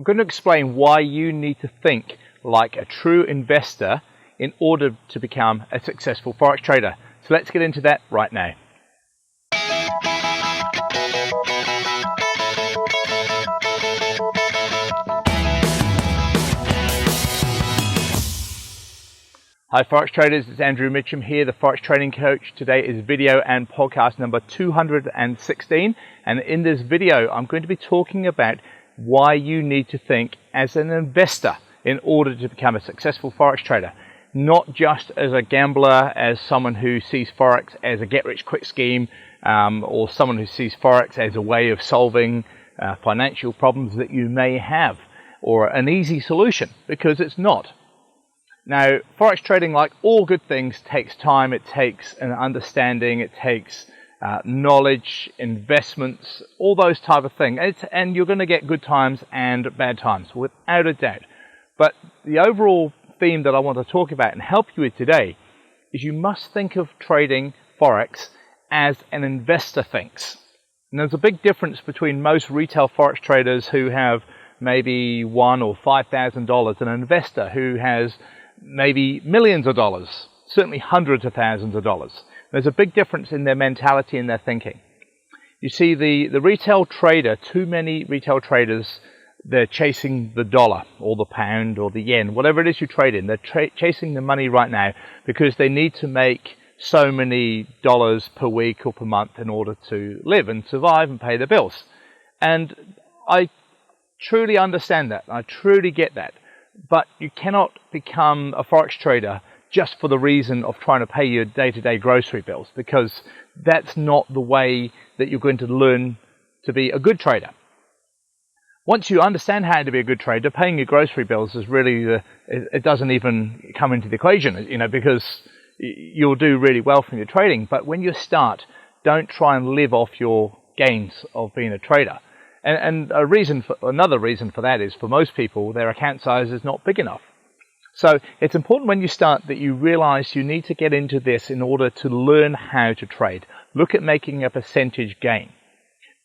I'm going to explain why you need to think like a true investor in order to become a successful Forex trader. So let's get into that right now. Hi Forex traders, it's Andrew Mitchem here, the Forex Trading Coach. Today is video and podcast number 216, and in this video I'm going to be talking about why you need to think as an investor in order to become a successful Forex trader. Not just as a gambler, as someone who sees Forex as a get-rich-quick scheme, or someone who sees Forex as a way of solving financial problems that you may have, or an easy solution, because it's not. Now, Forex trading, like all good things, takes time, it takes an understanding, it takes knowledge, investments, all those type of things. And you're going to get good times and bad times, without a doubt. But the overall theme that I want to talk about and help you with today is you must think of trading Forex as an investor thinks. And there's a big difference between most retail Forex traders who have maybe $1,000 or $5,000 and an investor who has maybe millions of dollars, certainly hundreds of thousands of dollars. There's a big difference in their mentality and their thinking. You see, the retail trader, too many retail traders, they're chasing the dollar or the pound or the yen, whatever it is you trade in. They're chasing the money right now because they need to make so many dollars per week or per month in order to live and survive and pay their bills. And I truly understand that. I truly get that. But you cannot become a Forex trader just for the reason of trying to pay your day-to-day grocery bills, because that's not the way that you're going to learn to be a good trader. Once you understand how to be a good trader, paying your grocery bills is really it doesn't even come into the equation, because you'll do really well from your trading. But when you start, don't try and live off your gains of being a trader. And another reason for that is, for most people, their account size is not big enough. So it's important when you start that you realize you need to get into this in order to learn how to trade. Look at making a percentage gain.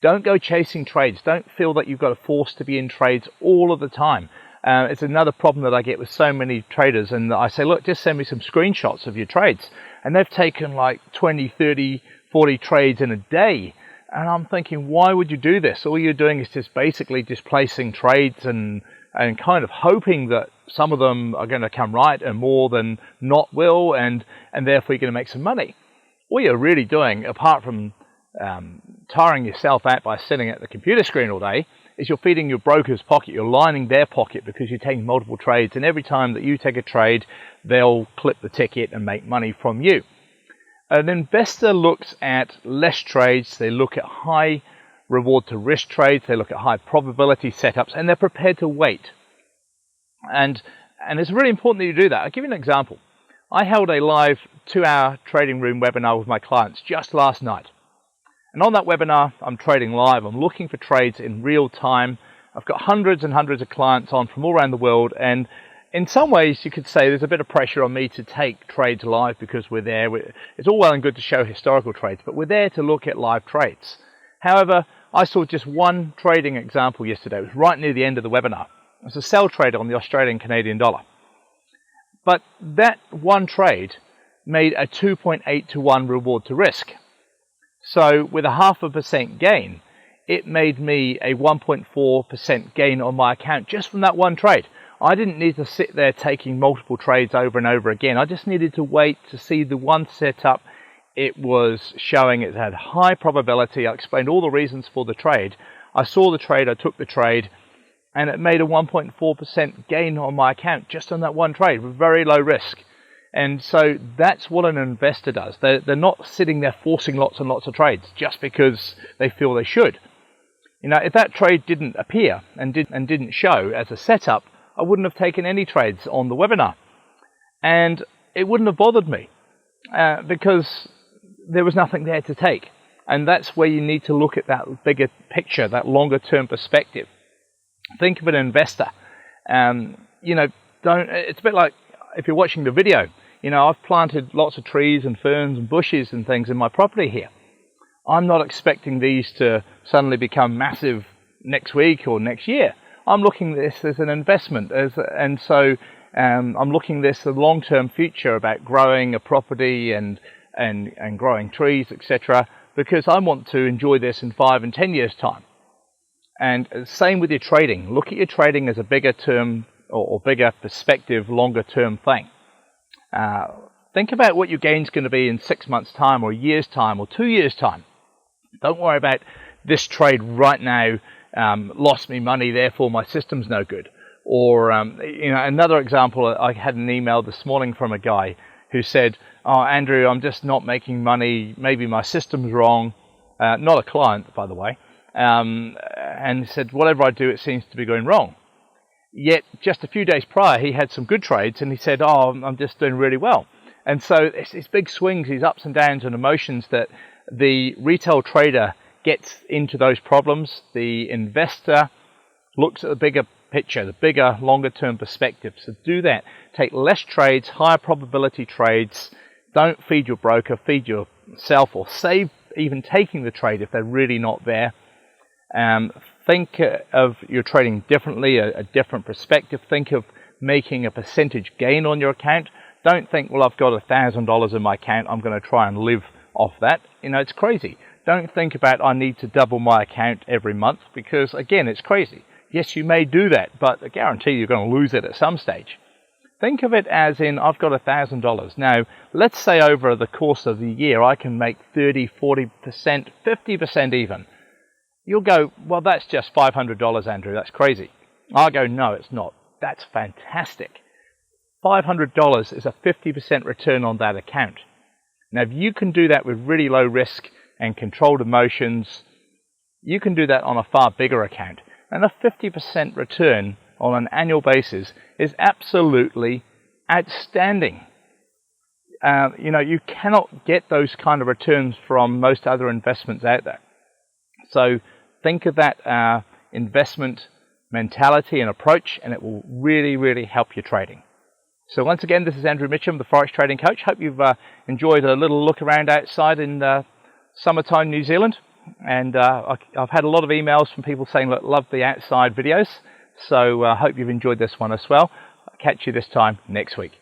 Don't go chasing trades. Don't feel that you've got to force to be in trades all of the time. It's another problem that I get with so many traders, and I say, look, just send me some screenshots of your trades. And they've taken like 20, 30, 40 trades in a day. And I'm thinking, why would you do this? All you're doing is just basically displacing trades and kind of hoping that some of them are going to come right and more than not will, and therefore you're going to make some money. All you're really doing, apart from tiring yourself out by sitting at the computer screen all day, is you're feeding your broker's pocket. You're lining their pocket because you're taking multiple trades, and every time that you take a trade, they'll clip the ticket and make money from you. An investor looks at less trades, they look at high reward to risk trades, they look at high probability setups, and they're prepared to wait. And it's really important that you do that. I'll give you an example. I held a live 2-hour trading room webinar with my clients just last night. And on that webinar, I'm trading live, I'm looking for trades in real time. I've got hundreds and hundreds of clients on from all around the world, and in some ways, you could say there's a bit of pressure on me to take trades live because we're there. It's all well and good to show historical trades, but we're there to look at live trades. However, I saw just one trading example yesterday. It was right near the end of the webinar. It was a sell trade on the Australian Canadian dollar. But that one trade made a 2.8 to 1 reward to risk. So with a 0.5% gain, it made me a 1.4% gain on my account just from that one trade. I didn't need to sit there taking multiple trades over and over again. I just needed to wait to see the one setup. It was showing it had high probability. I explained all the reasons for the trade. I saw the trade, I took the trade, and it made a 1.4% gain on my account just on that one trade with very low risk. And so that's what an investor does. They're not sitting there forcing lots and lots of trades just because they feel they should. If that trade didn't appear and didn't show as a setup, I wouldn't have taken any trades on the webinar, and it wouldn't have bothered me because there was nothing there to take. And that's where you need to look at that bigger picture, that longer term perspective. Think of an investor. It's a bit like if you're watching the video. I've planted lots of trees and ferns and bushes and things in my property here. I'm not expecting these to suddenly become massive next week or next year. I'm looking at this as an investment, and so I'm looking at this as a long-term future about growing a property and growing trees, etc., because I want to enjoy this in 5 and 10 years' time. And same with your trading. Look at your trading as a bigger term or bigger perspective, longer term thing. Think about what your gain's going to be in 6 months' time, or a year's time, or 2 years' time. Don't worry about this trade right now lost me money, therefore my system's no good. Or another example, I had an email this morning from a guy who said, "Oh, Andrew, I'm just not making money. Maybe my system's wrong." Not a client, by the way. And said, "Whatever I do, it seems to be going wrong." Yet, just a few days prior, he had some good trades, and he said, "Oh, I'm just doing really well." And so it's these big swings, these ups and downs and emotions that the retail trader gets into those problems. The investor looks at the bigger picture, the bigger, longer-term perspective. So do that. Take less trades, higher probability trades. Don't feed your broker, feed yourself, or save even taking the trade if they're really not there. Think of your trading differently, a different perspective. Think of making a percentage gain on your account. Don't think, well, I've got $1,000 in my account, I'm going to try and live off that. It's crazy. Don't think about, I need to double my account every month, because, again, it's crazy. Yes, you may do that, but I guarantee you're going to lose it at some stage. Think of it as in, I've got $1,000. Now, let's say over the course of the year, I can make 30, 40%, 50% even. You'll go, well, that's just $500, Andrew. That's crazy. I'll go, no, it's not. That's fantastic. $500 is a 50% return on that account. Now, if you can do that with really low risk and controlled emotions, you can do that on a far bigger account. And a 50% return on an annual basis is absolutely outstanding. You cannot get those kind of returns from most other investments out there. So think of that investment mentality and approach, and it will really, really help your trading. So once again, this is Andrew Mitchem, the Forex Trading Coach. Hope you've enjoyed a little look around outside in summertime New Zealand. And I've had a lot of emails from people saying, look, love the outside videos. So I hope you've enjoyed this one as well. I'll catch you this time next week.